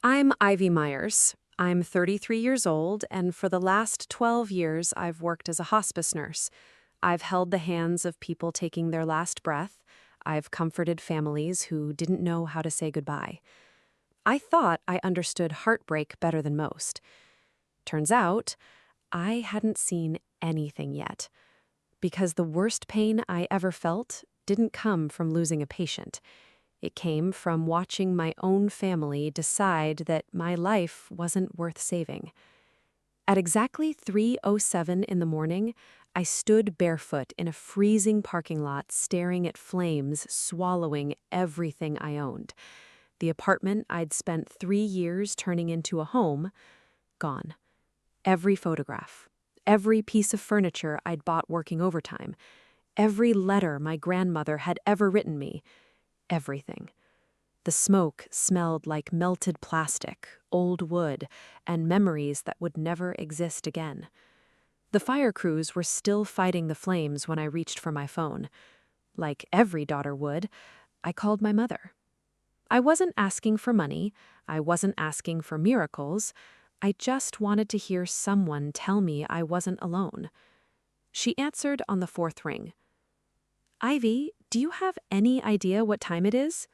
I'm Ivy Myers. I'm 33 years old, and for the last 12 years, I've worked as a hospice nurse. I've held the hands of people taking their last breath. I've comforted families who didn't know how to say goodbye. I thought I understood heartbreak better than most. Turns out, I hadn't seen anything yet, because the worst pain I ever felt didn't come from losing a patient. It came from watching my own family decide that my life wasn't worth saving. At exactly 3:07 in the morning, I stood barefoot in a freezing parking lot staring at flames swallowing everything I owned. The apartment I'd spent 3 years turning into a home, gone. Every photograph, every piece of furniture I'd bought working overtime, every letter my grandmother had ever written me, everything. The smoke smelled like melted plastic, old wood, and memories that would never exist again. The fire crews were still fighting the flames when I reached for my phone. Like every daughter would, I called my mother. I wasn't asking for money. I wasn't asking for miracles. I just wanted to hear someone tell me I wasn't alone. She answered on the fourth ring. "Ivy, do you have any idea what time it is?"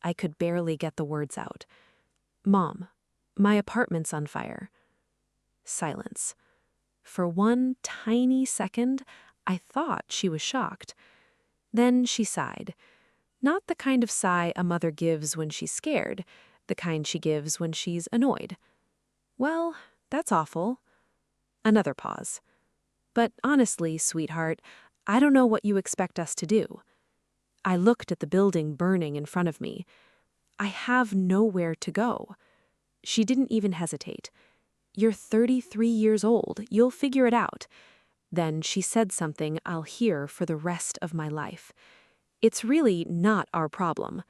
I could barely get the words out. "Mom, my apartment's on fire." Silence. For one tiny second, I thought she was shocked. Then she sighed. Not the kind of sigh a mother gives when she's scared, the kind she gives when she's annoyed. "Well, that's awful." Another pause. "But honestly, sweetheart, I don't know what you expect us to do." I looked at the building burning in front of me. I have nowhere to go. She didn't even hesitate. "You're 33 years old. You'll figure it out." Then she said something I'll hear for the rest of my life. "It's really not our problem."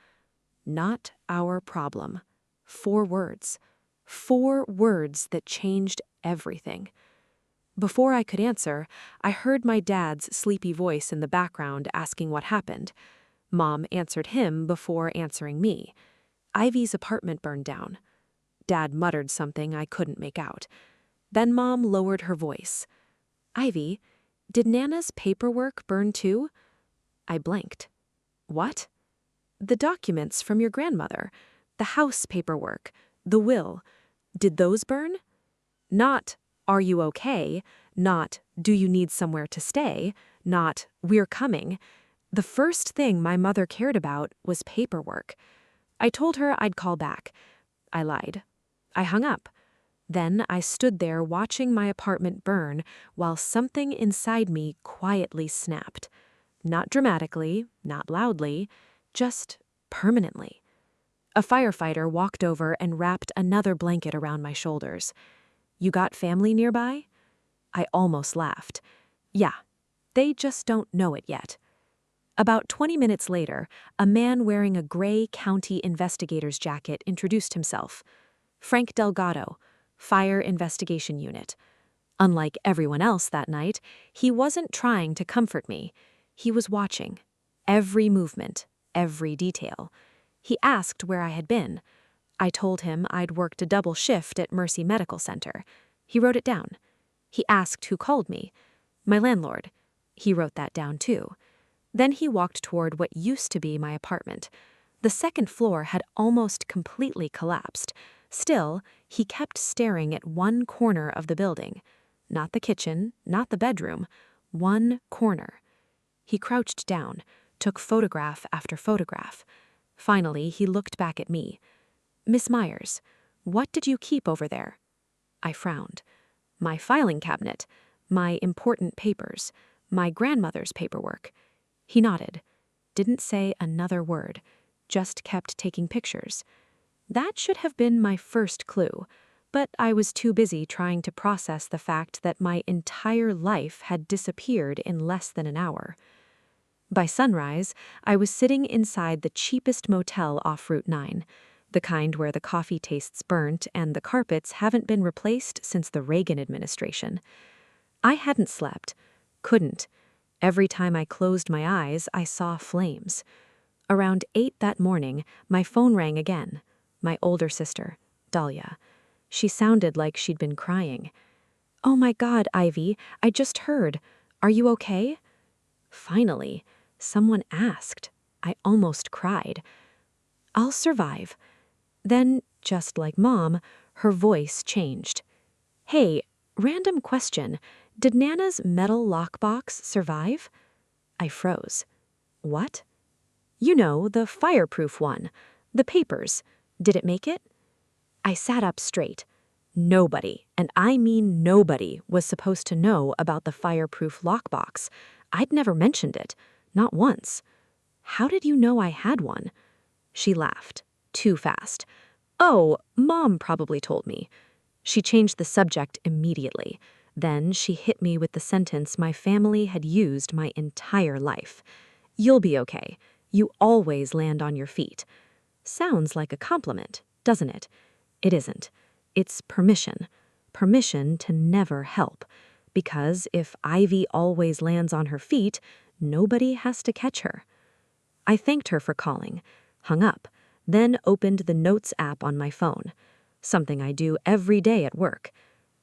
Not our problem. 4 words. 4 words that changed everything. Before I could answer, I heard my dad's sleepy voice in the background asking what happened. Mom answered him before answering me. Ivy's apartment burned down. Dad muttered something I couldn't make out. Then Mom lowered her voice. "Ivy, did Nana's paperwork burn too?" I blanked. "What?" "The documents from your grandmother. The house paperwork. The will. Did those burn?" Not, "Are you okay?" Not, "Do you need somewhere to stay?" Not, "We're coming." The first thing my mother cared about was paperwork. I told her I'd call back. I lied. I hung up. Then I stood there watching my apartment burn while something inside me quietly snapped. Not dramatically, not loudly, just permanently. A firefighter walked over and wrapped another blanket around my shoulders. "You got family nearby?" I almost laughed. "Yeah, they just don't know it yet." About 20 minutes later, a man wearing a gray county investigator's jacket introduced himself. "Frank Delgado, Fire Investigation Unit." Unlike everyone else that night, he wasn't trying to comfort me. He was watching. Every movement, every detail. He asked where I had been. I told him I'd worked a double shift at Mercy Medical Center. He wrote it down. He asked who called me. "My landlord." He wrote that down too. Then he walked toward what used to be my apartment. The second floor had almost completely collapsed. Still, he kept staring at one corner of the building. Not the kitchen, not the bedroom. One corner. He crouched down, took photograph after photograph. Finally, he looked back at me. "Miss Myers, what did you keep over there?" I frowned. "My filing cabinet. My important papers. My grandmother's paperwork." He nodded. Didn't say another word. Just kept taking pictures. That should have been my first clue, but I was too busy trying to process the fact that my entire life had disappeared in less than an hour. By sunrise, I was sitting inside the cheapest motel off Route 9, the kind where the coffee tastes burnt and the carpets haven't been replaced since the Reagan administration. I hadn't slept. Couldn't. Every time I closed my eyes, I saw flames. Around 8 that morning, my phone rang again. My older sister. Dahlia. She sounded like she'd been crying. "Oh my God, Ivy, I just heard. Are you okay?" Finally, someone asked. I almost cried. "I'll survive." Then, just like Mom, her voice changed. "Hey, random question. Did Nana's metal lockbox survive?" I froze. "What?" "You know, the fireproof one. The papers. Did it make it?" I sat up straight. Nobody, and I mean nobody, was supposed to know about the fireproof lockbox. I'd never mentioned it. Not once. "How did you know I had one?" She laughed. Too fast. "Oh, Mom probably told me." She changed the subject immediately. Then she hit me with the sentence my family had used my entire life. "You'll be okay. You always land on your feet." Sounds like a compliment, doesn't it? It isn't. It's permission. Permission to never help. Because if Ivy always lands on her feet, nobody has to catch her. I thanked her for calling, hung up, then opened the Notes app on my phone. Something I do every day at work.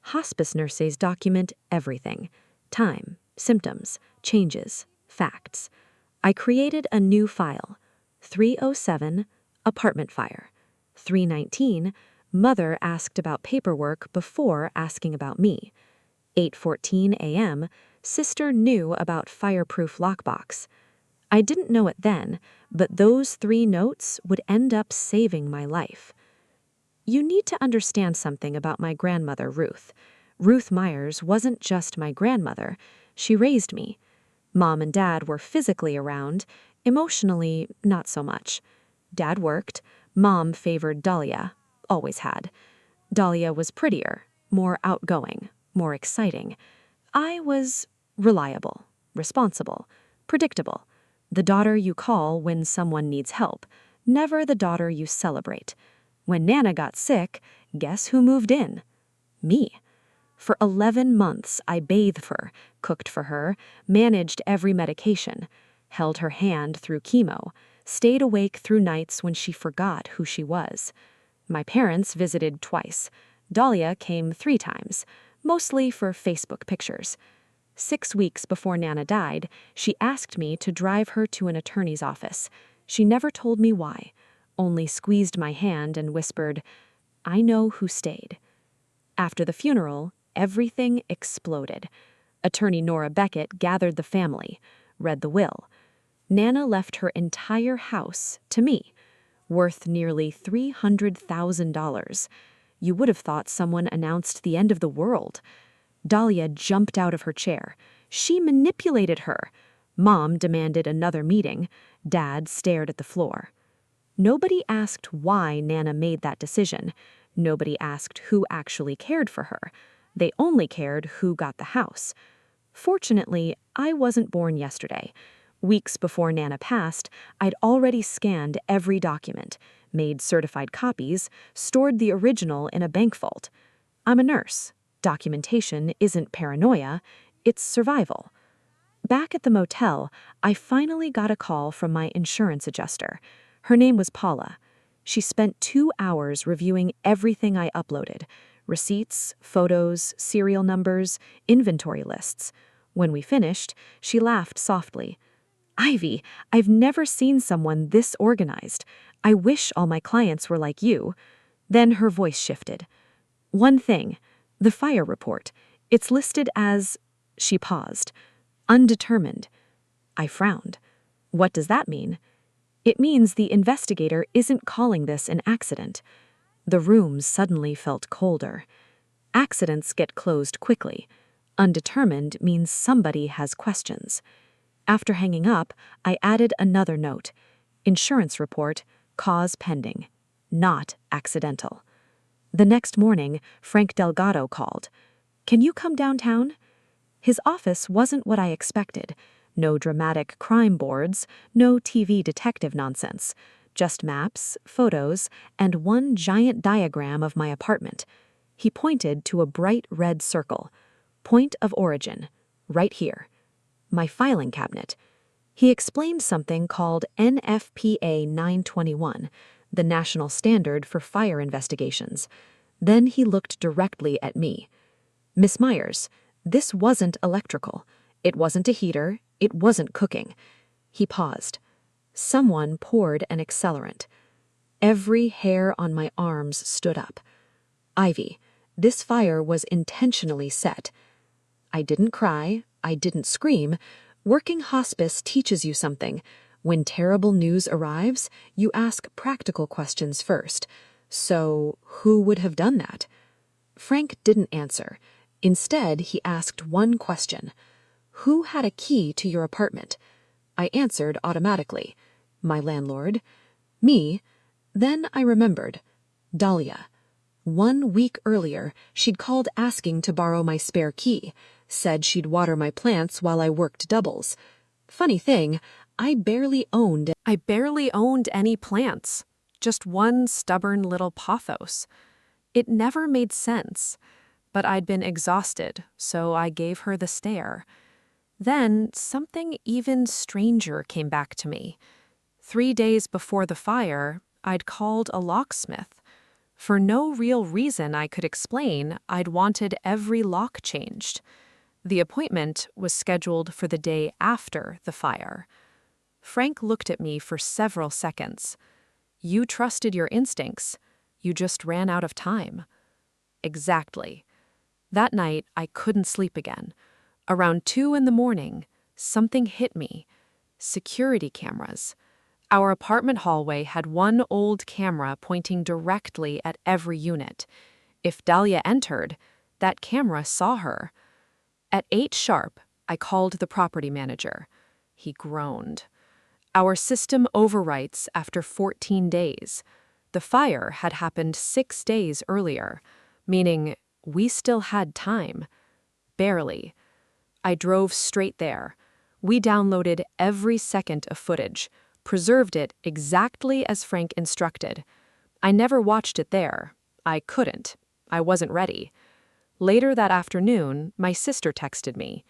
Hospice nurses document everything. Time, symptoms, changes, facts. I created a new file. 307, apartment fire. 319, mother asked about paperwork before asking about me. 8:14 a.m., sister knew about fireproof lockbox. I didn't know it then, but those 3 notes would end up saving my life. You need to understand something about my grandmother, Ruth. Ruth Myers wasn't just my grandmother. She raised me. Mom and Dad were physically around, emotionally, not so much. Dad worked. Mom favored Dahlia. Always had. Dahlia was prettier, more outgoing, more exciting. I was reliable, responsible, predictable. The daughter you call when someone needs help, never the daughter you celebrate. When Nana got sick, guess who moved in? Me. For 11 months, I bathed her, cooked for her, managed every medication, held her hand through chemo, stayed awake through nights when she forgot who she was. My parents visited twice. Dahlia came 3 times, mostly for Facebook pictures. 6 weeks before Nana died, she asked me to drive her to an attorney's office. She never told me why, only squeezed my hand and whispered, "I know who stayed." After the funeral, everything exploded. Attorney Nora Beckett gathered the family, read the will. Nana left her entire house to me, worth nearly $300,000. You would have thought someone announced the end of the world. Dahlia jumped out of her chair. She manipulated her. Mom demanded another meeting. Dad stared at the floor. Nobody asked why Nana made that decision. Nobody asked who actually cared for her. They only cared who got the house. Fortunately, I wasn't born yesterday. Weeks before Nana passed, I'd already scanned every document, made certified copies, stored the original in a bank vault. I'm a nurse. Documentation isn't paranoia, it's survival. Back at the motel, I finally got a call from my insurance adjuster. Her name was Paula. She spent 2 hours reviewing everything I uploaded: receipts, photos, serial numbers, inventory lists. When we finished, she laughed softly. "Ivy, I've never seen someone this organized. I wish all my clients were like you." Then her voice shifted. "One thing, the fire report. It's listed as—" She paused. "Undetermined." I frowned. What does that mean? It means the investigator isn't calling this an accident. The room suddenly felt colder. Accidents get closed quickly. Undetermined means somebody has questions. After hanging up, I added another note. Insurance report, cause pending. Not accidental. The next morning, Frank Delgado called. "Can you come downtown?" His office wasn't what I expected. No dramatic crime boards, no TV detective nonsense. Just maps, photos, and one giant diagram of my apartment. He pointed to a bright red circle. Point of origin. Right here. My filing cabinet. He explained something called NFPA 921. the national standard for fire investigations. Then he looked directly at me. Miss Myers, this wasn't electrical. It wasn't a heater. It wasn't cooking. He paused. Someone poured an accelerant. Every hair on my arms stood up. Ivy, this fire was intentionally set. I didn't cry. I didn't scream. Working hospice teaches you something. When terrible news arrives, you ask practical questions first. So, who would have done that? Frank didn't answer. Instead, he asked one question. Who had a key to your apartment? I answered automatically. My landlord. Me. Then I remembered. Dahlia. 1 week earlier, she'd called asking to borrow my spare key. Said she'd water my plants while I worked doubles. Funny thing, I barely owned any plants. Just one stubborn little pothos. It never made sense. But I'd been exhausted, so I gave her the stare. Then something even stranger came back to me. 3 days before the fire, I'd called a locksmith. For no real reason I could explain, I'd wanted every lock changed. The appointment was scheduled for the day after the fire. Frank looked at me for several seconds. You trusted your instincts. You just ran out of time. Exactly. That night, I couldn't sleep again. Around 2 a.m, something hit me. Security cameras. Our apartment hallway had one old camera pointing directly at every unit. If Dahlia entered, that camera saw her. At 8 sharp, I called the property manager. He groaned. Our system overwrites after 14 days. The fire had happened 6 days earlier, meaning we still had time. Barely. I drove straight there. We downloaded every second of footage, preserved it exactly as Frank instructed. I never watched it there. I couldn't. I wasn't ready. Later that afternoon, my sister texted me.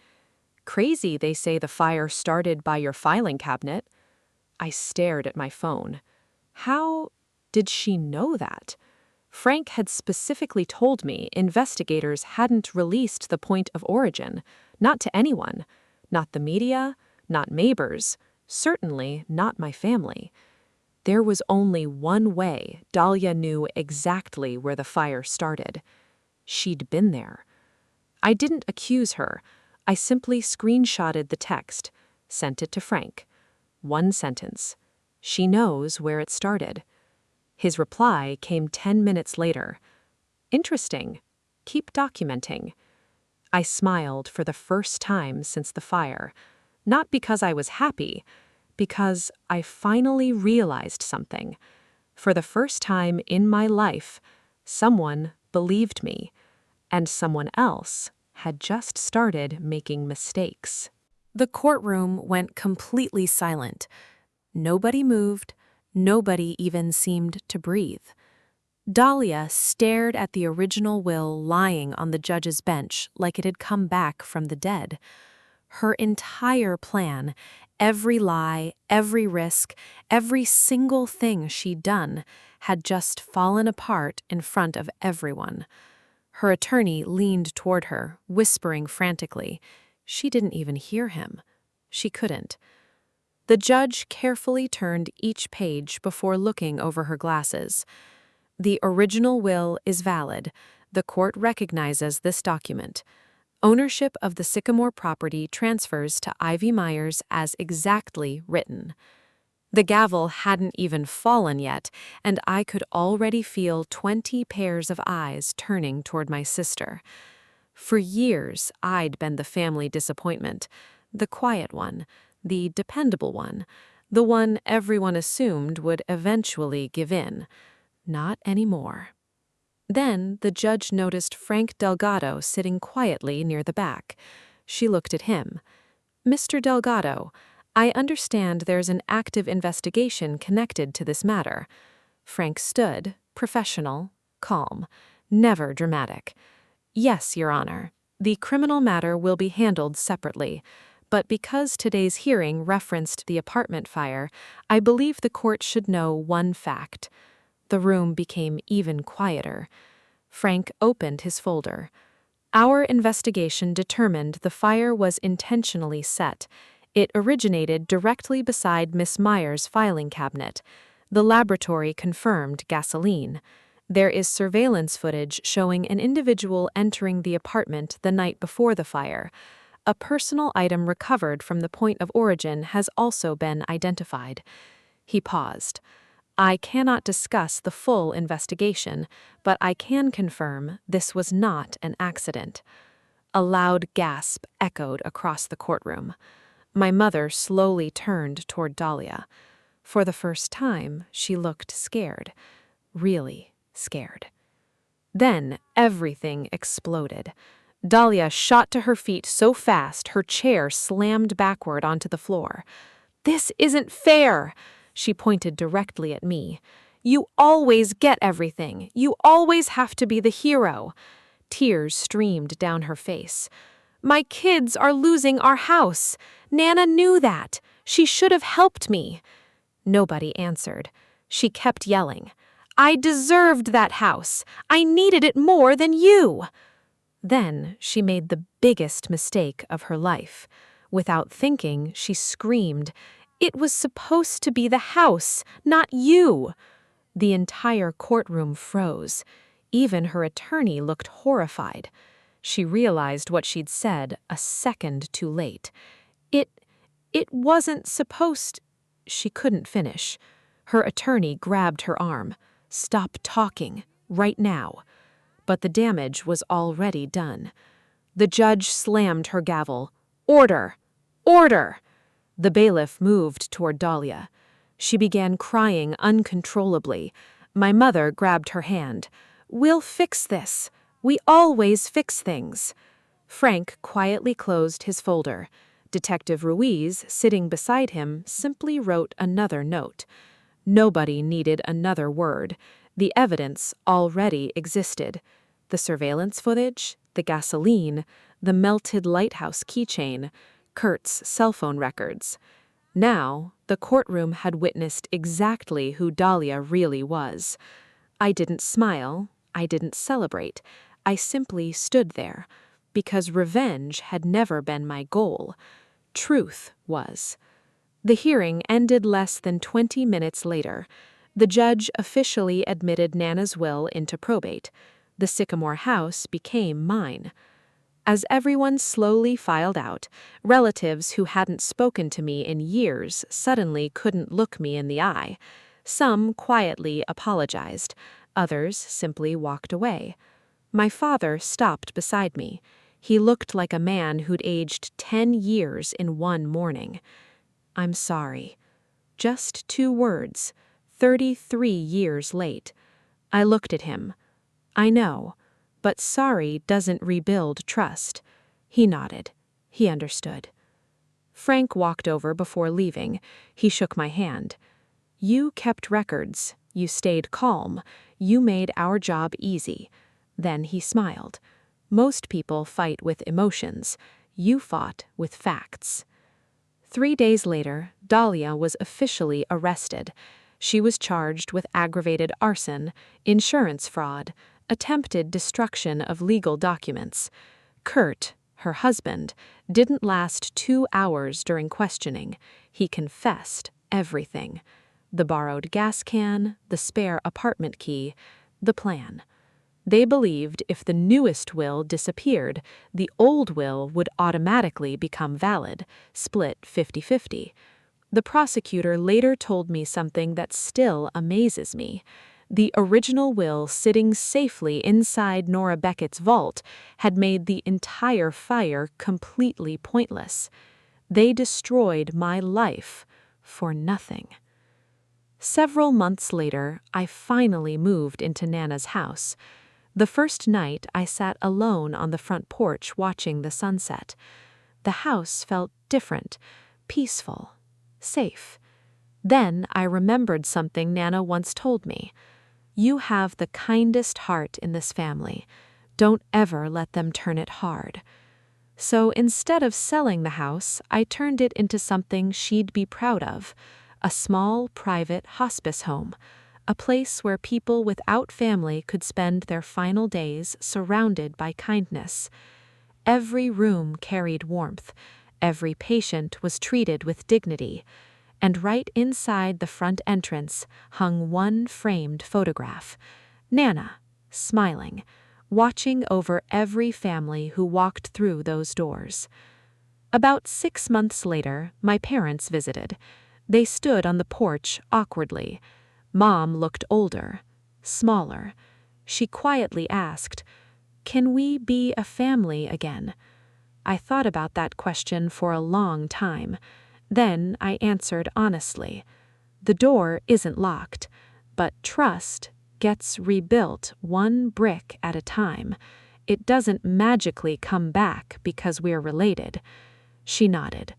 Crazy they say the fire started by your filing cabinet. I stared at my phone. How did she know that? Frank had specifically told me investigators hadn't released the point of origin, not to anyone, not the media, not neighbors, certainly not my family. There was only one way Dahlia knew exactly where the fire started. She'd been there. I didn't accuse her. I simply screenshotted the text, sent it to Frank. One sentence. She knows where it started. His reply came 10 minutes later. Interesting. Keep documenting. I smiled for the first time since the fire. Not because I was happy, because I finally realized something. For the first time in my life, someone believed me, and someone else had just started making mistakes. The courtroom went completely silent. Nobody moved. Nobody even seemed to breathe. Dahlia stared at the original will lying on the judge's bench like it had come back from the dead. Her entire plan, every lie, every risk, every single thing she'd done, had just fallen apart in front of everyone. Her attorney leaned toward her, whispering frantically. She didn't even hear him. She couldn't. The judge carefully turned each page before looking over her glasses. The original will is valid. The court recognizes this document. Ownership of the Sycamore property transfers to Ivy Myers as exactly written. The gavel hadn't even fallen yet, and I could already feel 20 pairs of eyes turning toward my sister. For years, I'd been the family disappointment, the quiet one, the dependable one, the one everyone assumed would eventually give in. Not anymore. Then the judge noticed Frank Delgado sitting quietly near the back. She looked at him. Mr. Delgado, I understand there's an active investigation connected to this matter. Frank stood, professional, calm, never dramatic. Yes, Your Honor. The criminal matter will be handled separately. But because today's hearing referenced the apartment fire, I believe the court should know one fact. The room became even quieter. Frank opened his folder. Our investigation determined the fire was intentionally set. It originated directly beside Miss Meyer's filing cabinet. The laboratory confirmed gasoline. There is surveillance footage showing an individual entering the apartment the night before the fire. A personal item recovered from the point of origin has also been identified. He paused. I cannot discuss the full investigation, but I can confirm this was not an accident. A loud gasp echoed across the courtroom. My mother slowly turned toward Dahlia. For the first time, she looked scared. Really scared. Then everything exploded. Dahlia shot to her feet so fast her chair slammed backward onto the floor. "This isn't fair!" She pointed directly at me. "You always get everything. You always have to be the hero." Tears streamed down her face. "My kids are losing our house. Nana knew that. She should have helped me." Nobody answered. She kept yelling. "I deserved that house. I needed it more than you." Then she made the biggest mistake of her life. Without thinking, she screamed, "It was supposed to be the house, not you." The entire courtroom froze. Even her attorney looked horrified. She realized what she'd said a second too late. It wasn't supposed. She couldn't finish. Her attorney grabbed her arm. "Stop talking, right now." But the damage was already done. The judge slammed her gavel. "Order! Order!" The bailiff moved toward Dahlia. She began crying uncontrollably. My mother grabbed her hand. "We'll fix this. We always fix things." Frank quietly closed his folder. Detective Ruiz, sitting beside him, simply wrote another note. Nobody needed another word. The evidence already existed. The surveillance footage, the gasoline, the melted lighthouse keychain, Kurt's cell phone records. Now, the courtroom had witnessed exactly who Dahlia really was. I didn't smile. I didn't celebrate. I simply stood there, because revenge had never been my goal. Truth was. The hearing ended less than 20 minutes later. The judge officially admitted Nana's will into probate. The Sycamore house became mine. As everyone slowly filed out, relatives who hadn't spoken to me in years suddenly couldn't look me in the eye. Some quietly apologized. Others simply walked away. My father stopped beside me. He looked like a man who'd aged 10 years in one morning. "I'm sorry." Just 2 words, 33 years late. I looked at him. "I know, but sorry doesn't rebuild trust." He nodded. He understood. Frank walked over before leaving. He shook my hand. "You kept records. You stayed calm. You made our job easy." Then he smiled. "Most people fight with emotions. You fought with facts." 3 days later, Dahlia was officially arrested. She was charged with aggravated arson, insurance fraud, attempted destruction of legal documents. Kurt, her husband, didn't last 2 hours during questioning. He confessed everything. The borrowed gas can, the spare apartment key, the plan. They believed if the newest will disappeared, the old will would automatically become valid, split 50-50. The prosecutor later told me something that still amazes me. The original will sitting safely inside Nora Beckett's vault had made the entire fire completely pointless. They destroyed my life for nothing. Several months later, I finally moved into Nana's house. The first night, I sat alone on the front porch watching the sunset. The house felt different, peaceful, safe. Then I remembered something Nana once told me. "You have the kindest heart in this family. Don't ever let them turn it hard." So instead of selling the house, I turned it into something she'd be proud of. A small, private hospice home. a place where people without family could spend their final days surrounded by kindness. Every room carried warmth, every patient was treated with dignity, and right inside the front entrance hung one framed photograph: Nana, smiling, watching over every family who walked through those doors. About 6 months later, my parents visited. They stood on the porch awkwardly. Mom looked older, smaller. She quietly asked, "Can we be a family again?" I thought about that question for a long time. Then I answered honestly, "The door isn't locked, but trust gets rebuilt one brick at a time. It doesn't magically come back because we're related." She nodded.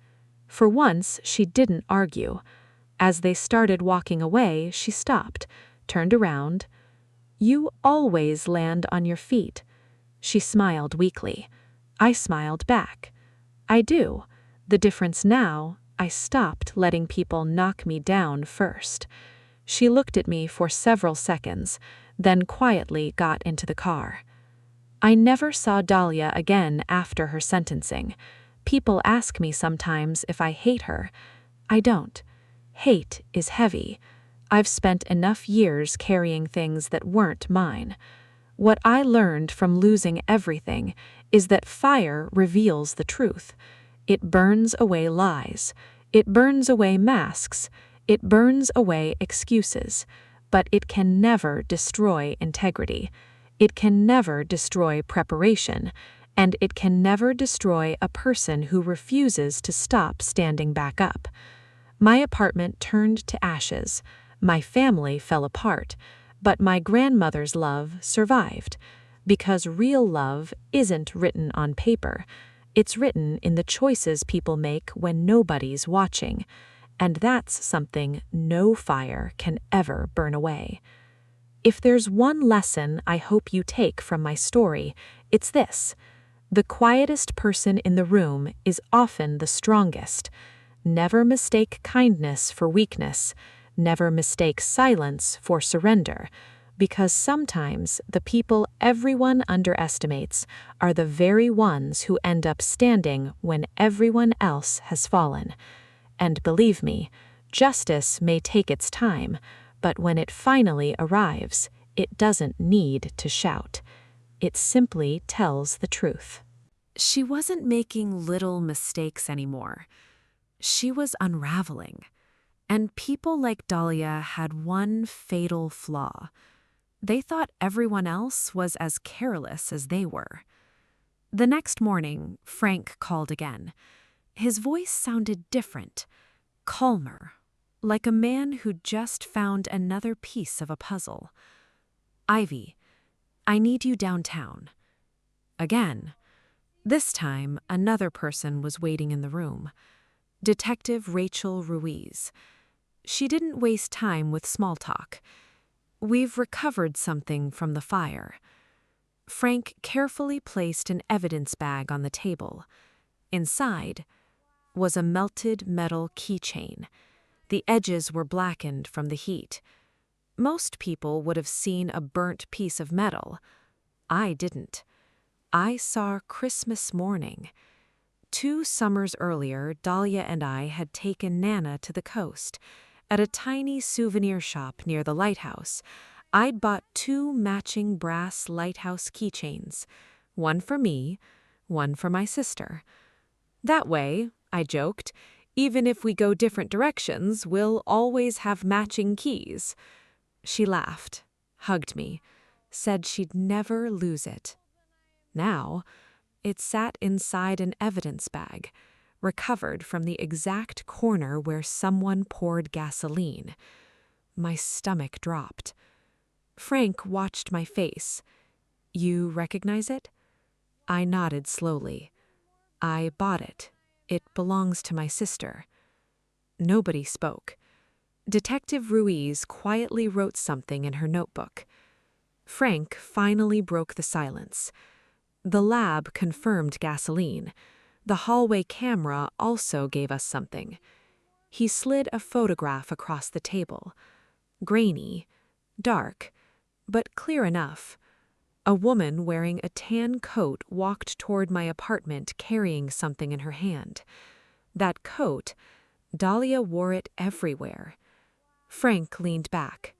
For once, she didn't argue. As they started walking away, she stopped, turned around. "You always land on your feet." She smiled weakly. I smiled back. "I do. The difference now, I stopped letting people knock me down first." She looked at me for several seconds, then quietly got into the car. I never saw Dahlia again after her sentencing. People ask me sometimes if I hate her. I don't. Hate is heavy. I've spent enough years carrying things that weren't mine. What I learned from losing everything is that fire reveals the truth. It burns away lies. It burns away masks. It burns away excuses. But it can never destroy integrity. It can never destroy preparation. And it can never destroy a person who refuses to stop standing back up. My apartment turned to ashes. My family fell apart. But my grandmother's love survived. Because real love isn't written on paper. It's written in the choices people make when nobody's watching. And that's something no fire can ever burn away. If there's one lesson I hope you take from my story, it's this: the quietest person in the room is often the strongest. Never mistake kindness for weakness. Never mistake silence for surrender. Because sometimes the people everyone underestimates are the very ones who end up standing when everyone else has fallen. And believe me, justice may take its time, but when it finally arrives, it doesn't need to shout. It simply tells the truth. She wasn't making little mistakes anymore. She was unraveling. And people like Dahlia had one fatal flaw. They thought everyone else was as careless as they were. The next morning, Frank called again. His voice sounded different, calmer, like a man who'd just found another piece of a puzzle. "Ivy, I need you downtown." Again. This time, another person was waiting in the room. Detective Rachel Ruiz. She didn't waste time with small talk. "We've recovered something from the fire." Frank carefully placed an evidence bag on the table. Inside was a melted metal keychain. The edges were blackened from the heat. Most people would have seen a burnt piece of metal. I didn't. I saw Christmas morning. 2 summers earlier, Dahlia and I had taken Nana to the coast. At a tiny souvenir shop near the lighthouse, I'd bought 2 matching brass lighthouse keychains, one for me, one for my sister. That way, I joked, even if we go different directions, we'll always have matching keys. She laughed, hugged me, said she'd never lose it. Now, it sat inside an evidence bag, recovered from the exact corner where someone poured gasoline. My stomach dropped. Frank watched my face. "You recognize it?" I nodded slowly. "I bought it. It belongs to my sister." Nobody spoke. Detective Ruiz quietly wrote something in her notebook. Frank finally broke the silence. The lab confirmed gasoline. The hallway camera also gave us something. He slid a photograph across the table. Grainy, dark, but clear enough. A woman wearing a tan coat walked toward my apartment carrying something in her hand. That coat, Dahlia wore it everywhere. Frank leaned back.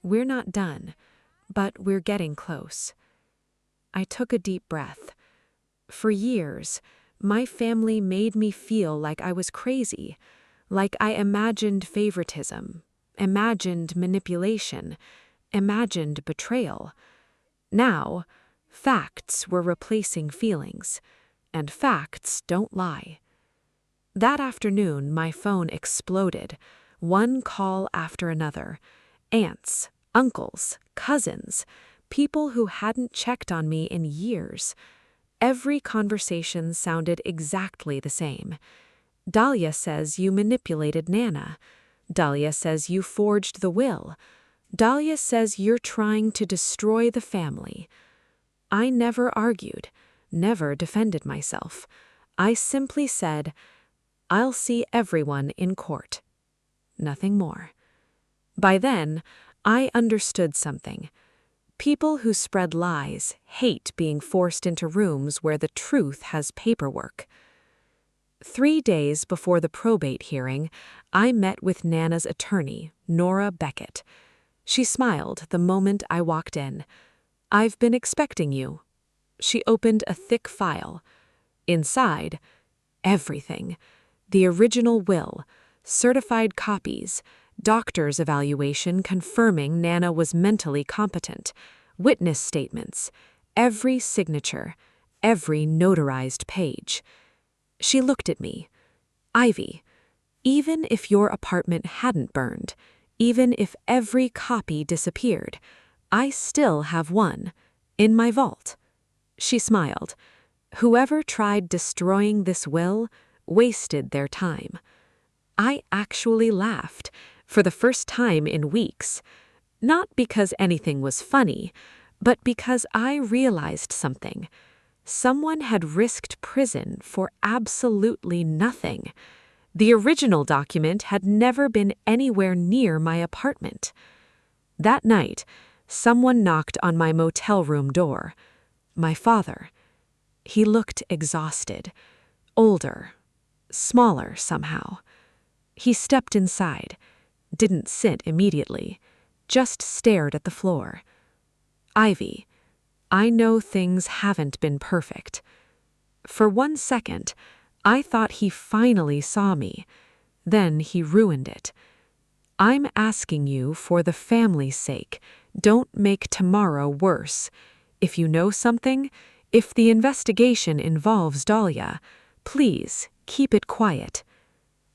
We're not done, but we're getting close. I took a deep breath. For years, my family made me feel like I was crazy, like I imagined favoritism, imagined manipulation, imagined betrayal. Now, facts were replacing feelings, and facts don't lie. That afternoon, my phone exploded, one call after another. Aunts, uncles, cousins, people who hadn't checked on me in years. Every conversation sounded exactly the same. Dahlia says you manipulated Nana. Dahlia says you forged the will. Dahlia says you're trying to destroy the family. I never argued, never defended myself. I simply said, I'll see everyone in court. Nothing more. By then, I understood something. People who spread lies hate being forced into rooms where the truth has paperwork. 3 days before the probate hearing, I met with Nana's attorney, Nora Beckett. She smiled the moment I walked in. I've been expecting you. She opened a thick file. Inside, everything. The original will, certified copies, doctor's evaluation confirming Nana was mentally competent, witness statements, every signature, every notarized page. She looked at me. Ivy, even if your apartment hadn't burned, even if every copy disappeared, I still have one, in my vault. She smiled. Whoever tried destroying this will wasted their time. I actually laughed, for the first time in weeks. Not because anything was funny, but because I realized something. Someone had risked prison for absolutely nothing. The original document had never been anywhere near my apartment. That night, someone knocked on my motel room door. My father. He looked exhausted, older, smaller somehow. He stepped inside, didn't sit immediately, just stared at the floor. Ivy, I know things haven't been perfect. For 1 second, I thought he finally saw me. Then he ruined it. I'm asking you for the family's sake. Don't make tomorrow worse. If you know something, if the investigation involves Dahlia, please keep it quiet.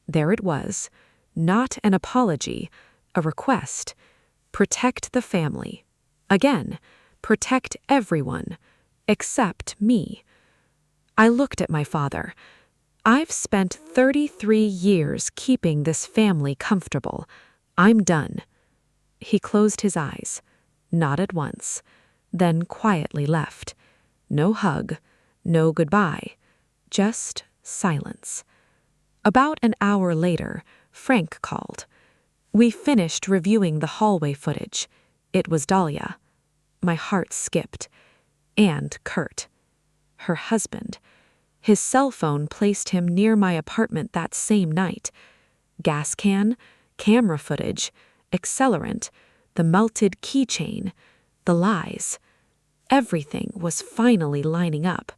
There it was. Not an apology, a request. Protect the family. Again, protect everyone, except me. I looked at my father. I've spent 33 years keeping this family comfortable. I'm done. He closed his eyes, nodded once, then quietly left. No hug, no goodbye, just silence. About an hour later, Frank called. We finished reviewing the hallway footage. It was Dahlia. My heart skipped. And Kurt. Her husband. His cell phone placed him near my apartment that same night. Gas can, camera footage, accelerant, the melted keychain, the lies. Everything was finally lining up.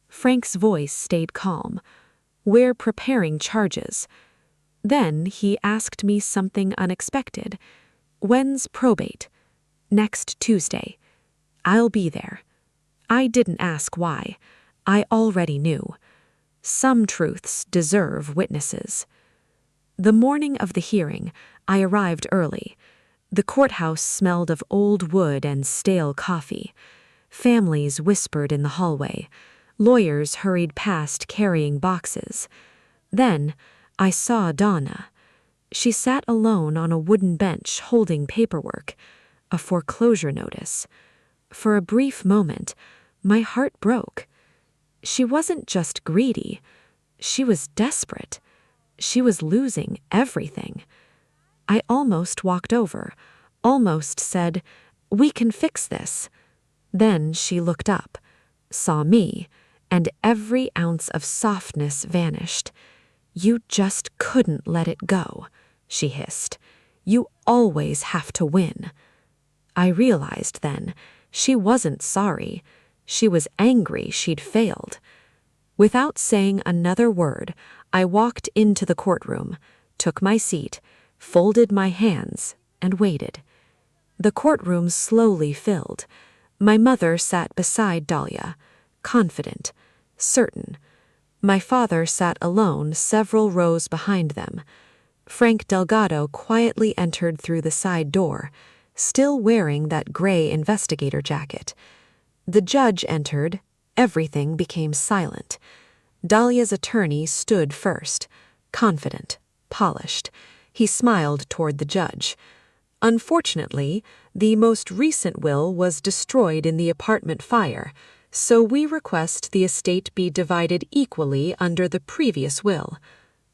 Frank's voice stayed calm. We're preparing charges. Then he asked me something unexpected. When's probate? Next Tuesday. I'll be there. I didn't ask why. I already knew. Some truths deserve witnesses. The morning of the hearing, I arrived early. The courthouse smelled of old wood and stale coffee. Families whispered in the hallway. Lawyers hurried past carrying boxes. Then I saw Donna. She sat alone on a wooden bench holding paperwork, a foreclosure notice. For a brief moment, my heart broke. She wasn't just greedy. She was desperate. She was losing everything. I almost walked over, almost said, "We can fix this." Then she looked up, saw me, and every ounce of softness vanished. "You just couldn't let it go," she hissed. "You always have to win." I realized then she wasn't sorry. She was angry she'd failed. Without saying another word, I walked into the courtroom, took my seat, folded my hands, and waited. The courtroom slowly filled. My mother sat beside Dahlia, confident, certain. My father sat alone several rows behind them. Frank Delgado quietly entered through the side door, still wearing that gray investigator jacket. The judge entered. Everything became silent. Dahlia's attorney stood first, confident, polished. He smiled toward the judge. "Unfortunately, the most recent will was destroyed in the apartment fire, so we request the estate be divided equally under the previous will."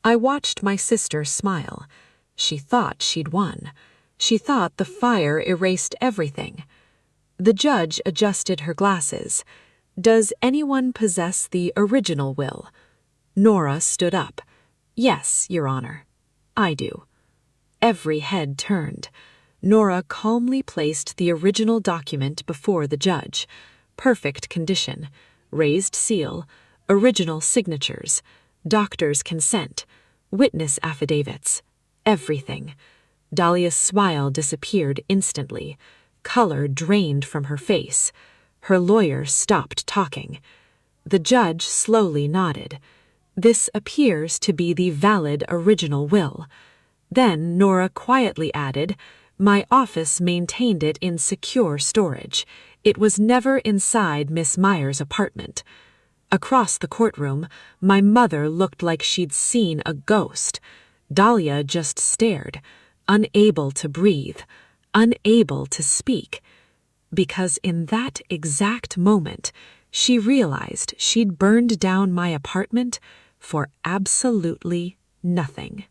I watched my sister smile. She thought she'd won. She thought the fire erased everything. The judge adjusted her glasses. "Does anyone possess the original will?" Nora stood up. "Yes, Your Honor. I do." Every head turned. Nora calmly placed the original document before the judge. Perfect condition, raised seal, original signatures, doctor's consent, witness affidavits, everything. Dahlia's smile disappeared instantly. Color drained from her face. Her lawyer stopped talking. The judge slowly nodded. "This appears to be the valid original will." Then Nora quietly added, "My office maintained it in secure storage. It was never inside Miss Meyer's apartment." Across the courtroom, my mother looked like she'd seen a ghost. Dahlia just stared, unable to breathe, unable to speak. Because in that exact moment, she realized she'd burned down my apartment for absolutely nothing.